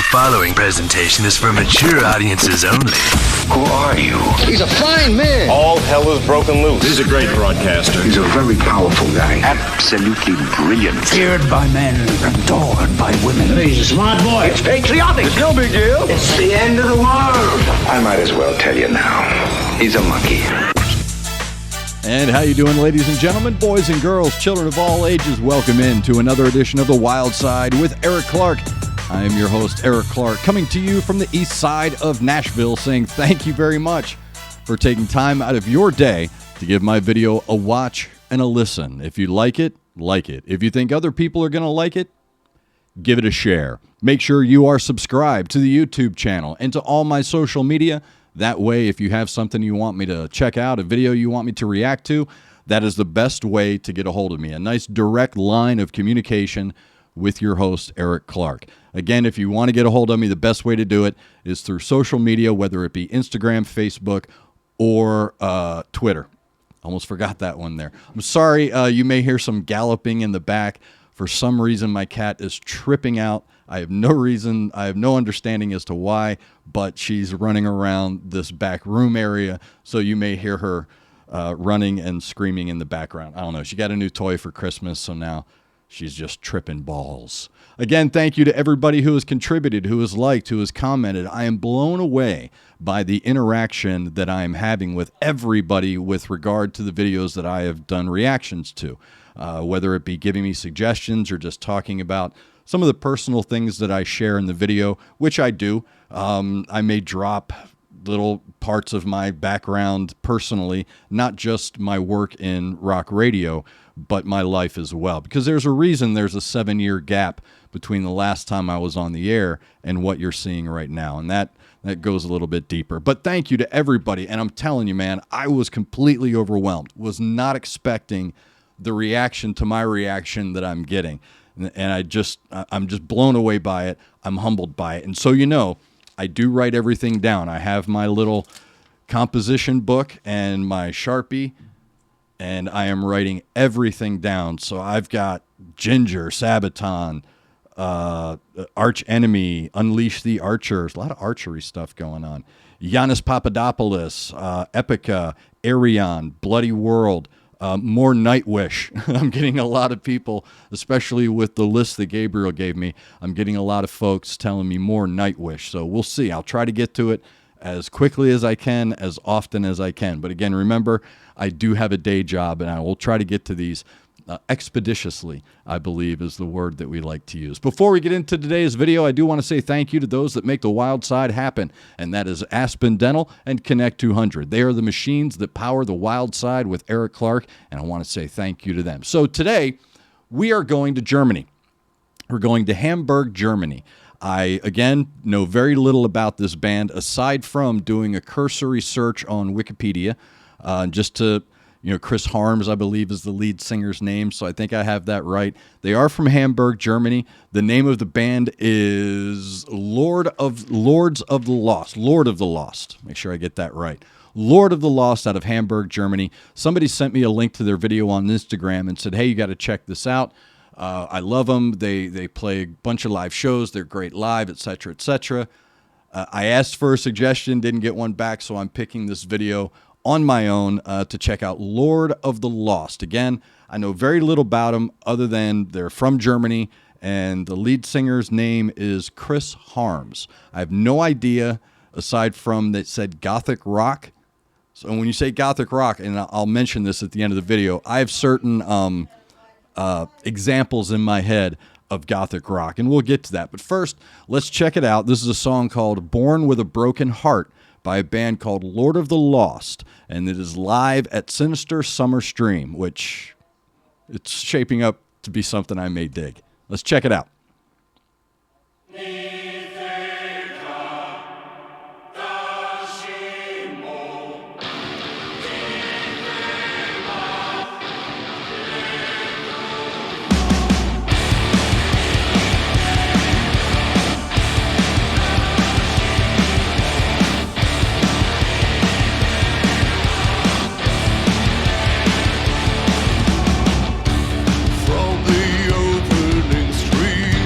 following presentation is for mature audiences only. Who are you? He's a fine man. All hell is broken loose. He's a great broadcaster. He's a very powerful guy. Absolutely brilliant. Feared by men, adored by women. He's a smart boy. It's patriotic. It's no big deal. It's the end of the world. I might as well tell you now. He's a monkey. And how you doing, ladies and gentlemen, boys and girls, children of all ages? Welcome in to another edition of The Wild Side with Eric Clark. I am your host, Eric Clark, coming to you from the east side of Nashville, saying thank you very much for taking time out of your day to give my video a watch and a listen. If you like it, like it. If you think other people are going to like it, give it a share. Make sure you are subscribed to the YouTube channel and to all my social media. That way, if you have something you want me to check out, a video you want me to react to, that is the best way to get a hold of me. A nice direct line of communication with your host, Eric Clark. Again, if you want to get a hold of me, the best way to do it is through social media, whether it be Instagram, Facebook, or Twitter. Almost forgot that one there. I'm sorry, you may hear some galloping in the back. For some reason, my cat is tripping out. I have no reason, I have no understanding as to why, but she's running around this back room area, so you may hear her running and screaming in the background. I don't know. She got a new toy for Christmas, so now she's just tripping balls. Again, thank you to everybody who has contributed, who has liked, who has commented. I am blown away by the interaction that I am having with everybody with regard to the videos that I have done reactions to, whether it be giving me suggestions or just talking about some of the personal things that I share in the video, which I do. I may drop little parts of my background personally, not just my work in rock radio, but my life as well. Because there's a reason there's a 7-year gap between the last time I was on the air and what you're seeing right now. And that goes a little bit deeper. But thank you to everybody. And I'm telling you, man, I was completely overwhelmed. Was not expecting the reaction to my reaction that I'm getting. And I'm just blown away by it. I'm humbled by it. And so, you know, I do write everything down. I have my little composition book and my Sharpie, and I am writing everything down. So I've got Ginger, Sabaton, Arch Enemy, Unleash the Archers, a lot of archery stuff going on. Giannis Papadopoulos, Epica, Arion, Bloody World, more Nightwish. I'm getting a lot of people, especially with the list that Gabriel gave me, I'm getting a lot of folks telling me more Nightwish. So we'll see. I'll try to get to it as quickly as I can, as often as I can. But again, remember, I do have a day job, and I will try to get to these expeditiously, I believe is the word that we like to use. Before we get into today's video, I do want to say thank you to those that make the Wild Side happen, and that is Aspen Dental and Connect 200. They are the machines that power the Wild Side with Eric Clark, and I want to say thank you to them. So today, we are going to Germany. We're going to Hamburg, Germany. I, again, know very little about this band, aside from doing a cursory search on Wikipedia, just to... You know, Chris Harms, I believe, is the lead singer's name, so I think I have that right. They are from Hamburg, Germany. The name of the band is Lords of the Lost. Make sure I get that right. Lord of the Lost out of Hamburg, Germany. Somebody sent me a link to their video on Instagram and said, hey, you got to check this out. I love them. They play a bunch of live shows. They're great live, etc., etc. I asked for a suggestion, didn't get one back, so I'm picking this video on my own to check out Lord of the Lost. Again, I know very little about them other than they're from Germany, and the lead singer's name is Chris Harms. I have no idea, aside from that said Gothic rock. So when you say Gothic rock, and I'll mention this at the end of the video, I have certain examples in my head of Gothic rock, and we'll get to that. But first, let's check it out. This is a song called Born with a Broken Heart by a band called Lord of the Lost, and it is live at Sinister Summer Stream, which it's shaping up to be something I may dig. Let's check it out. From the opening street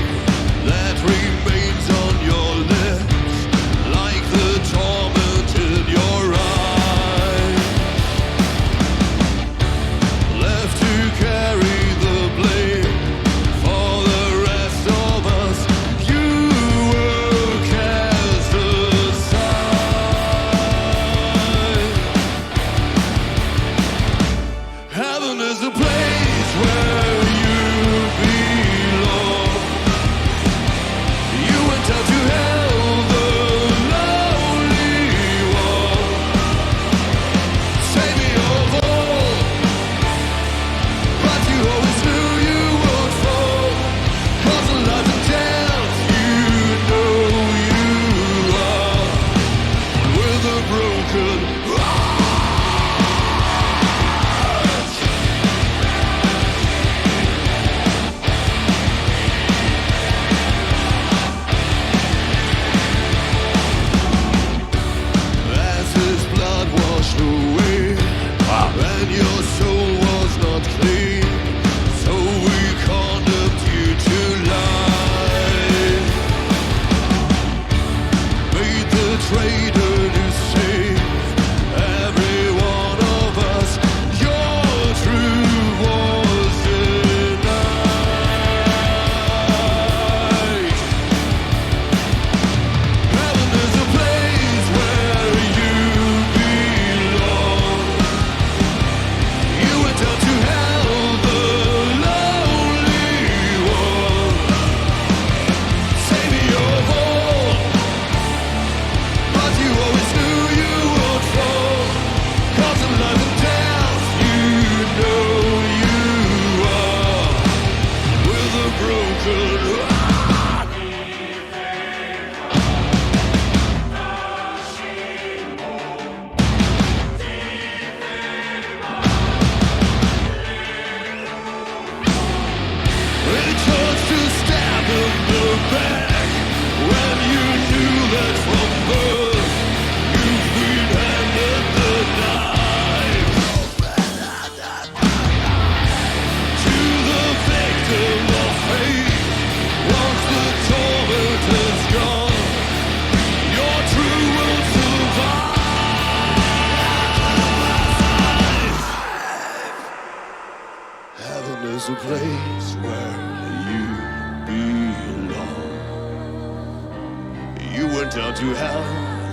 You went down to hell,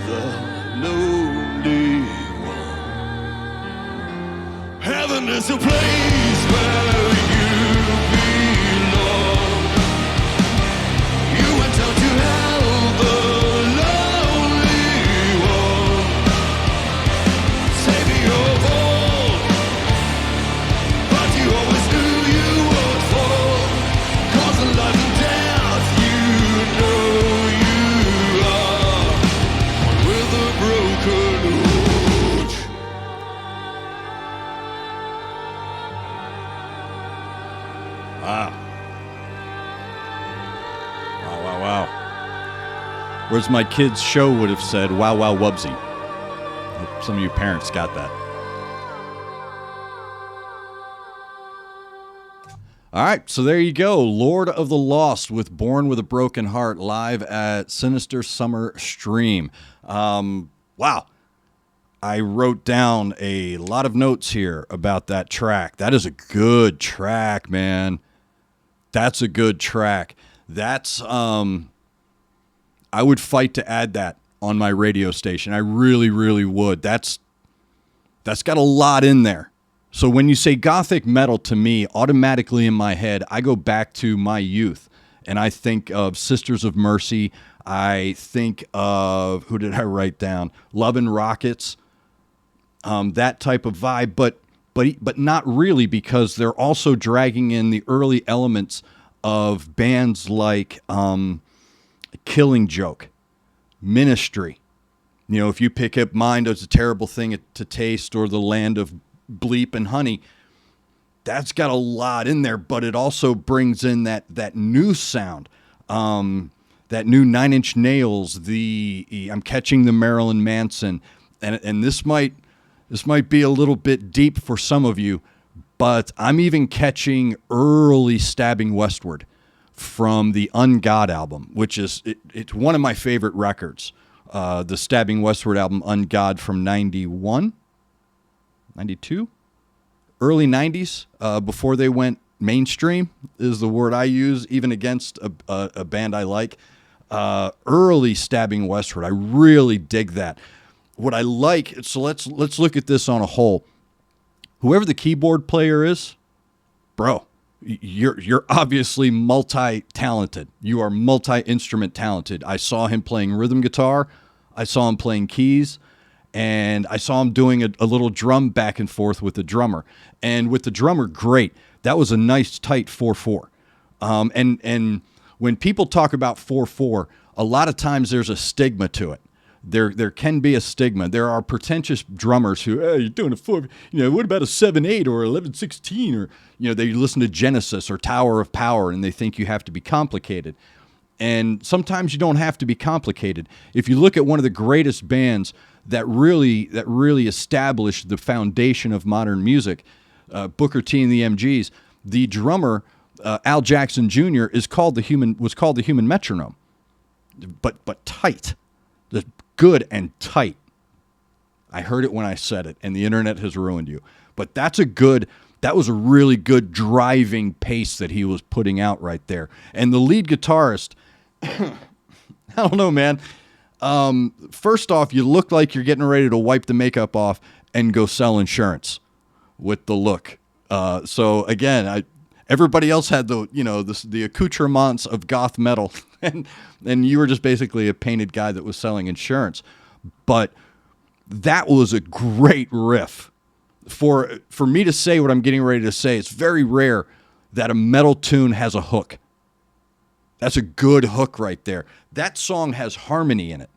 the lonely one. Heaven is a place where you belong. You went down to hell, the lonely one. Savior of all, but you always knew you would fall. 'Cause in life and death, you know you are one with a broken heart. Wow. Wow, wow, wow. Whereas my kids' show would have said, wow, wow, wubsy. Hope some of you parents got that. All right, so there you go. Lord of the Lost with Born with a Broken Heart live at Sinister Summer Stream. Wow. I wrote down a lot of notes here about that track. That is a good track, man. That's a good track. That's, I would fight to add that on my radio station. I really, really would. That's got a lot in there. So when you say gothic metal to me, automatically in my head, I go back to my youth. And I think of Sisters of Mercy. I think of, who did I write down? Love and Rockets. That type of vibe. But not really, because they're also dragging in the early elements of bands like Killing Joke, Ministry. You know, if you pick up Mind as a Terrible Thing to Taste or The Land of Bleep and Honey, that's got a lot in there, but it also brings in that new sound, that new Nine Inch Nails, I'm catching the Marilyn Manson, and this might be a little bit deep for some of you, but I'm even catching early Stabbing Westward from the Ungod album, which is it's one of my favorite records. The Stabbing Westward album, Ungod, from 91, 92, early 90s, before they went mainstream is the word I use, even against a band I like. Early Stabbing Westward, I really dig that. What I like, so let's look at this on a whole. Whoever the keyboard player is, bro, you're obviously multi-talented. You are multi-instrument talented. I saw him playing rhythm guitar. I saw him playing keys. And I saw him doing a little drum back and forth with the drummer. And with the drummer, great. That was a nice, tight 4/4. And when people talk about 4/4, a lot of times there's a stigma to it. There can be a stigma. There are pretentious drummers who, hey, you're doing a 4, what about a 7/8 or 11/16? Or, they listen to Genesis or Tower of Power and they think you have to be complicated. And sometimes you don't have to be complicated. If you look at one of the greatest bands that really established the foundation of modern music, Booker T and the MGs, the drummer, Al Jackson Jr., was called the Human Metronome. But tight. Good and tight. I heard it when I said it, and the internet has ruined you. But that was a really good driving pace that he was putting out right there. And the lead guitarist, I don't know, man. First off, you look like you're getting ready to wipe the makeup off and go sell insurance with the look. So again, everybody else had the accoutrements of goth metal, and you were just basically a painted guy that was selling insurance. But that was a great riff. For me to say what I'm getting ready to say, it's very rare that a metal tune has a hook. That's a good hook right there. That song has harmony in it.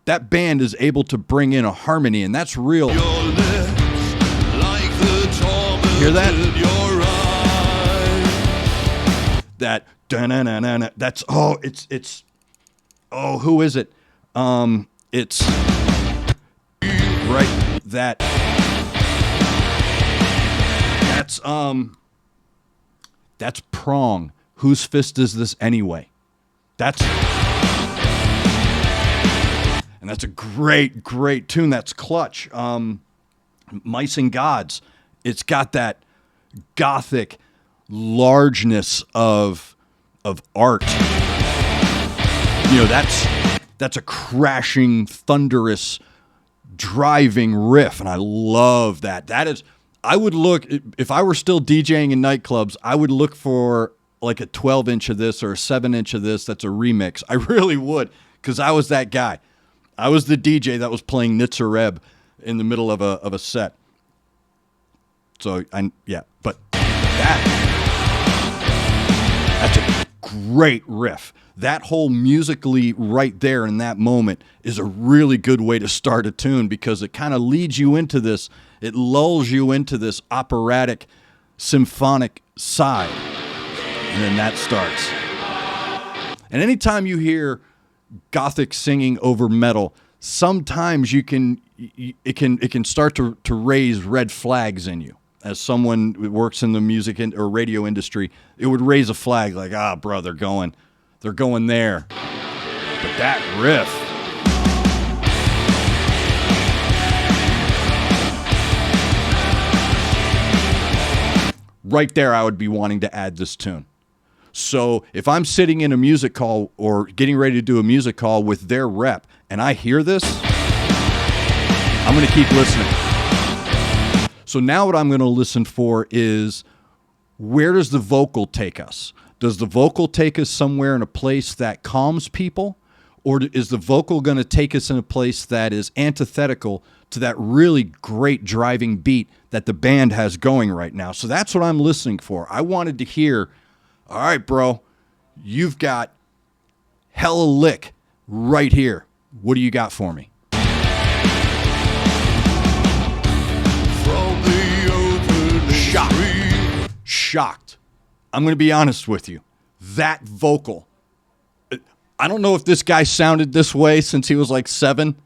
That band is able to bring in a harmony, and that's real. Your lips, like the Hear that? in your eye. That da-na-na-na-na. That's it's who is it? It's right. That's Prong. Whose fist is this anyway? And that's a great, great tune. That's Clutch. Mice and Gods. It's got that gothic largeness of art. that's a crashing, thunderous, driving riff, and I love that. I would look, if I were still DJing in nightclubs, I would look for like a 12-inch of this or a 7-inch of this that's a remix. I really would, because I was that guy. I was the DJ that was playing Nitzer Reb in the middle of a set. So, but that's a great riff. That whole musically right there in that moment is a really good way to start a tune, because it kind of leads you into this, it lulls you into this operatic, symphonic side. And then that starts. And anytime you hear gothic singing over metal, sometimes it can start to raise red flags in you. As someone who works in the music or radio industry, it would raise a flag like, bro, they're going there. But that riff. Right there, I would be wanting to add this tune. So if I'm sitting in a music call or getting ready to do a music call with their rep and I hear this, I'm going to keep listening. So now what I'm going to listen for is, where does the vocal take us? Does the vocal take us somewhere in a place that calms people? Or is the vocal going to take us in a place that is antithetical to that really great driving beat that the band has going right now? So that's what I'm listening for. I wanted to hear, all right, bro, you've got hella lick right here. What do you got for me? Shocked. I'm going to be honest with you. That vocal, I don't know if this guy sounded this way since he was like 7.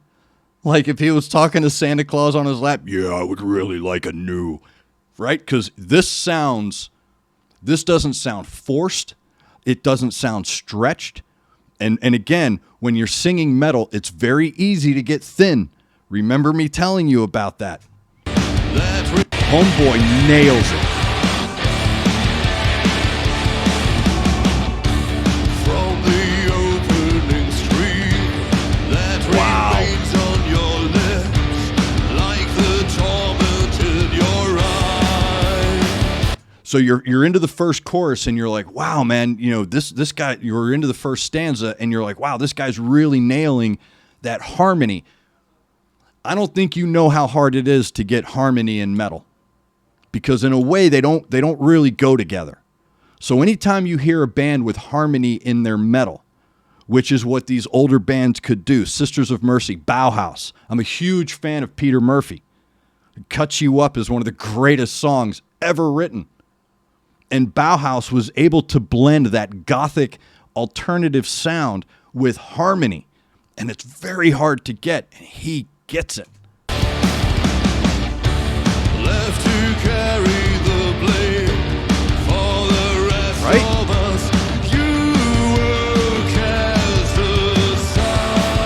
Like if he was talking to Santa Claus on his lap, yeah, I would really like a new, right? Because this doesn't sound forced. It doesn't sound stretched. And again, when you're singing metal, it's very easy to get thin. Remember me telling you about that. Homeboy nails it. So you're into the first chorus and you're like, wow, man, this guy, you're into the first stanza and you're like, wow, this guy's really nailing that harmony. I don't think you know how hard it is to get harmony in metal, because in a way they don't really go together. So anytime you hear a band with harmony in their metal, which is what these older bands could do, Sisters of Mercy, Bauhaus. I'm a huge fan of Peter Murphy. Cut You Up is one of the greatest songs ever written. And Bauhaus was able to blend that gothic alternative sound with harmony. And it's very hard to get. And he gets it. Left to carry the blame for the rest of us. You were cast aside.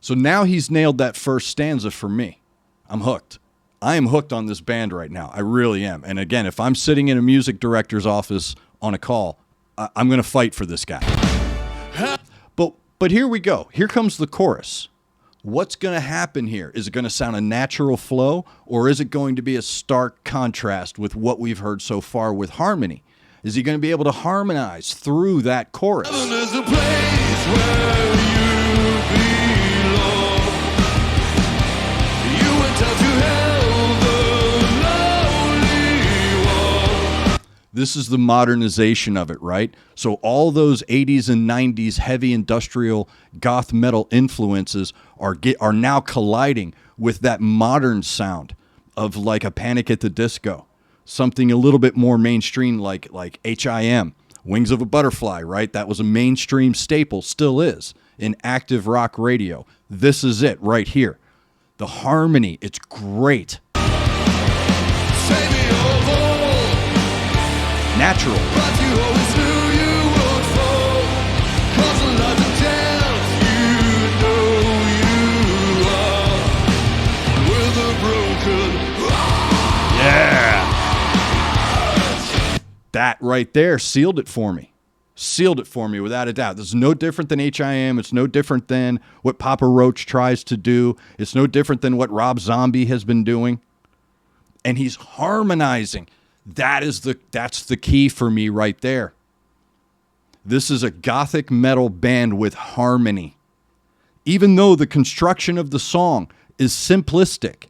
So now he's nailed that first stanza for me. I'm hooked. I am hooked on this band right now. I really am. And again, if I'm sitting in a music director's office on a call, I'm going to fight for this guy. But here we go. Here comes the chorus. What's going to happen here? Is it going to sound a natural flow, or is it going to be a stark contrast with what we've heard so far with harmony? Is he going to be able to harmonize through that chorus? There's a place where you belong. You went out to hell. This is the modernization of it, right? So all those 80s and 90s heavy industrial goth metal influences are now colliding with that modern sound of like a Panic at the Disco, something a little bit more mainstream like HIM, Wings of a Butterfly, right? That was a mainstream staple, still is, in active rock radio. This is it right here. The harmony, it's great. Save me over. Natural. But you always knew you would fall. 'Cause of life and death, you know you are. With a broken heart. Yeah. That right there sealed it for me. Sealed it for me without a doubt. This is no different than HIM. It's no different than what Papa Roach tries to do. It's no different than what Rob Zombie has been doing. And he's harmonizing. That's the key for me right there. This is a gothic metal band with harmony. Even though the construction of the song is simplistic,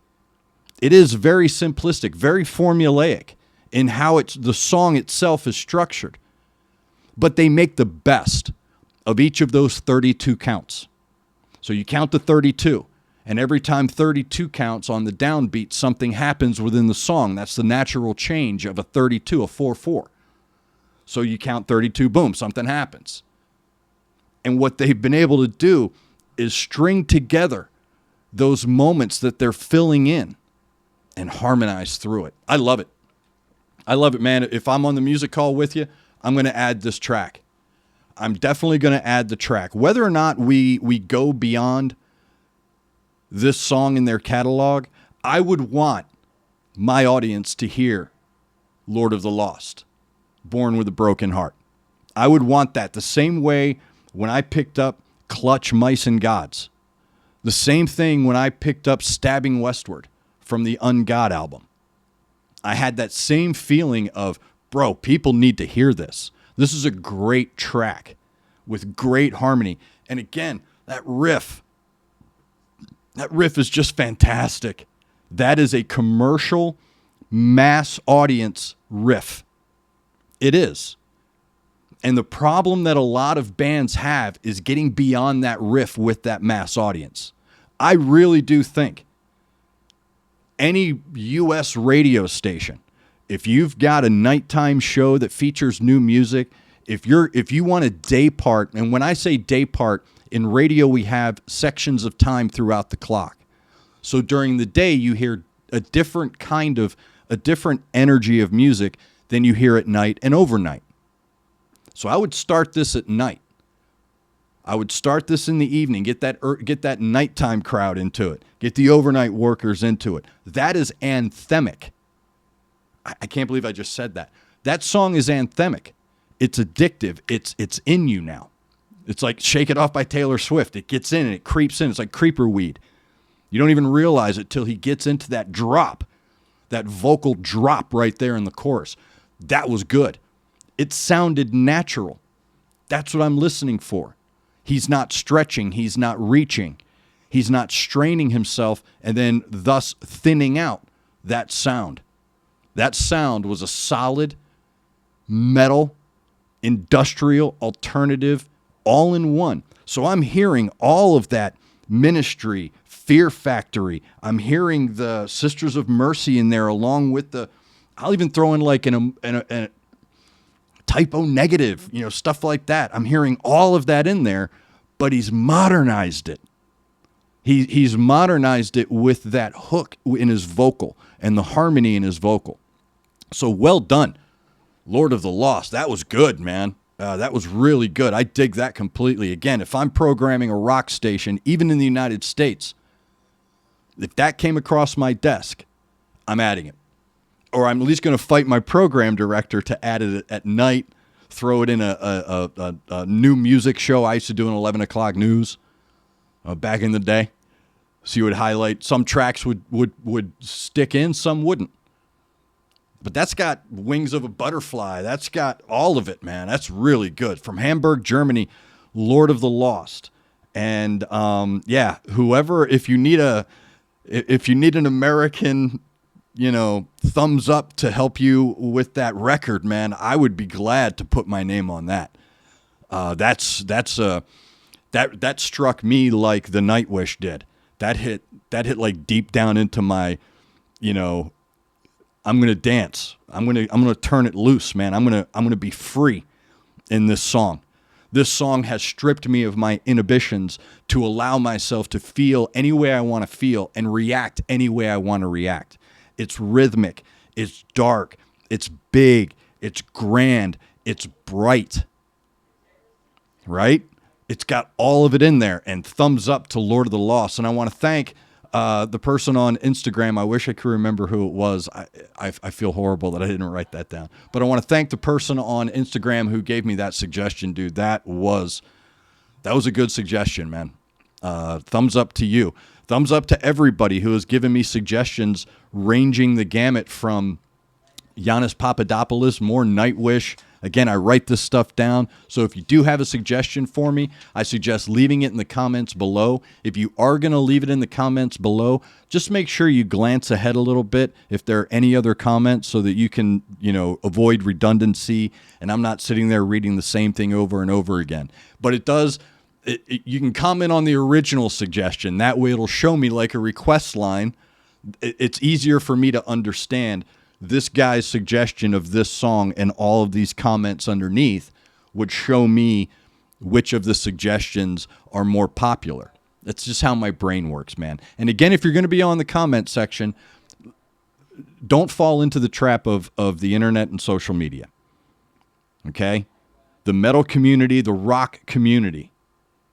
it is very simplistic, very formulaic in how the song itself is structured. But they make the best of each of those 32 counts. So you count to 32, and every time 32 counts on the downbeat, something happens within the song. That's the natural change of a 32, a 4/4. So you count 32, boom, something happens. And what they've been able to do is string together those moments that they're filling in and harmonize through it. I love it. I love it, man. If I'm on the music call with you, I'm going to add this track. I'm definitely going to add the track. Whether or not we go beyond this song in their catalog, I would want my audience to hear Lord of the Lost, Born with a Broken Heart. I would want that the same way when I picked up Clutch, Mice and Gods. The same thing when I picked up Stabbing Westward from the Ungod album. I had that same feeling of, bro, people need to hear this. This is a great track with great harmony. And again, that riff is just fantastic. That is a commercial mass audience riff. It is. And the problem that a lot of bands have is getting beyond that riff with that mass audience. I really do think any U.S. radio station, if you've got a nighttime show that features new music, if you want a day part, and when I say day part, in radio we have sections of time throughout the clock. So during the day you hear a different energy of music than you hear at night and overnight. So I would start this at night. I would start this in the evening, get that nighttime crowd into it, get the overnight workers into it. That is anthemic. I can't believe I just said that. That song is anthemic. It's addictive. It's in you now. It's like Shake It Off by Taylor Swift. It gets in and it creeps in. It's like creeper weed. You don't even realize it till he gets into that drop, that vocal drop right there in the chorus. That was good. It sounded natural. That's what I'm listening for. He's not stretching. He's not reaching. He's not straining himself and then thus thinning out that sound. That sound was a solid, metal, industrial, alternative, all in one. So I'm hearing all of that Ministry, Fear Factory. I'm hearing the Sisters of Mercy in there along with I'll even throw in like an Typo Negative, stuff like that. I'm hearing all of that in there, but he's modernized it. He's modernized it with that hook in his vocal and the harmony in his vocal. So well done, Lord of the Lost. That was good, man. That was really good. I dig that completely. Again, if I'm programming a rock station, even in the United States, if that came across my desk, I'm adding it. Or I'm at least going to fight my program director to add it at night, throw it in a new music show I used to do in 11 o'clock news back in the day. So you would highlight, some tracks would stick in, some wouldn't. But that's got Wings of a Butterfly. That's got all of it, man. That's really good. From Hamburg, Germany, Lord of the Lost. And whoever, if you need an American, thumbs up to help you with that record, man, I would be glad to put my name on that. That struck me like the Nightwish did. That hit like deep down into my, I'm going to dance. I'm going to turn it loose, man. I'm going to be free in this song. This song has stripped me of my inhibitions to allow myself to feel any way I want to feel and react any way I want to react. It's rhythmic, it's dark, it's big, it's grand, it's bright. Right? It's got all of it in there, and thumbs up to Lord of the Lost. And I want to thank The person on Instagram, I wish I could remember who it was. I feel horrible that I didn't write that down. But I want to thank the person on Instagram who gave me that suggestion, dude. That was a good suggestion, man. Thumbs up to you. Thumbs up to everybody who has given me suggestions ranging the gamut from Giannis Papadopoulos, more Nightwish. Again, I write this stuff down, so if you do have a suggestion for me, I suggest leaving it in the comments below. If you are going to leave it in the comments below, just make sure you glance ahead a little bit if there are any other comments so that you can, avoid redundancy, and I'm not sitting there reading the same thing over and over again. But you can comment on the original suggestion. That way it'll show me like a request line. It's easier for me to understand this guy's suggestion of this song, and all of these comments underneath would show me which of the suggestions are more popular. That's just how my brain works, man. And again, if you're going to be on the comment section, don't fall into the trap of the internet and social media. Okay? The metal community, the rock community.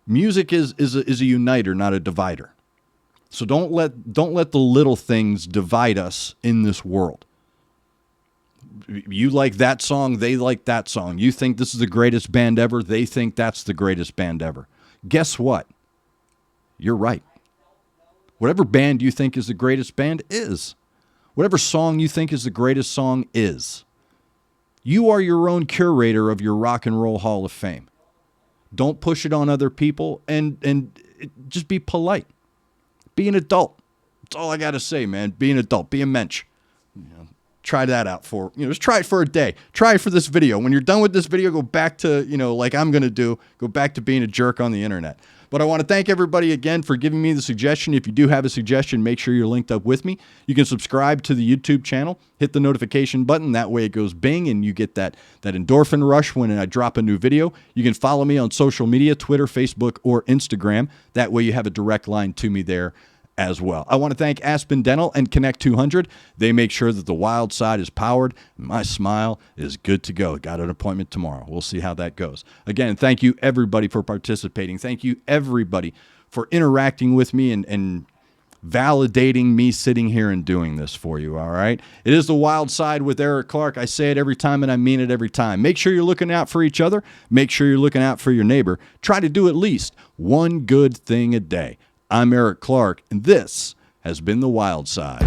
Music is a uniter, not a divider. So don't let the little things divide us in this world. You like that song, they like that song. You think this is the greatest band ever, they think that's the greatest band ever. Guess what? You're right. Whatever band you think is the greatest band is. Whatever song you think is the greatest song is. You are your own curator of your Rock and Roll Hall of Fame. Don't push it on other people, and just be polite. Be an adult. That's all I got to say, man. Be an adult. Be a mensch. Try that out just try it for a day. Try it for this video. When you're done with this video, go back to, like I'm going to do, go back to being a jerk on the internet. But I want to thank everybody again for giving me the suggestion. If you do have a suggestion, make sure you're linked up with me. You can subscribe to the YouTube channel, hit the notification button. That way it goes bing and you get that endorphin rush when I drop a new video. You can follow me on social media, Twitter, Facebook, or Instagram. That way you have a direct line to me there as well. I want to thank Aspen Dental and Connect 200. They make sure that the wild side is powered. My smile is good to go. Got an appointment tomorrow. We'll see how that goes. Again, thank you everybody for participating. Thank you everybody for interacting with me and validating me sitting here and doing this for you, all right? It is the wild side with Eric Clark. I say it every time and I mean it every time. Make sure you're looking out for each other. Make sure you're looking out for your neighbor. Try to do at least one good thing a day. I'm Eric Clark, and this has been The Wild Side.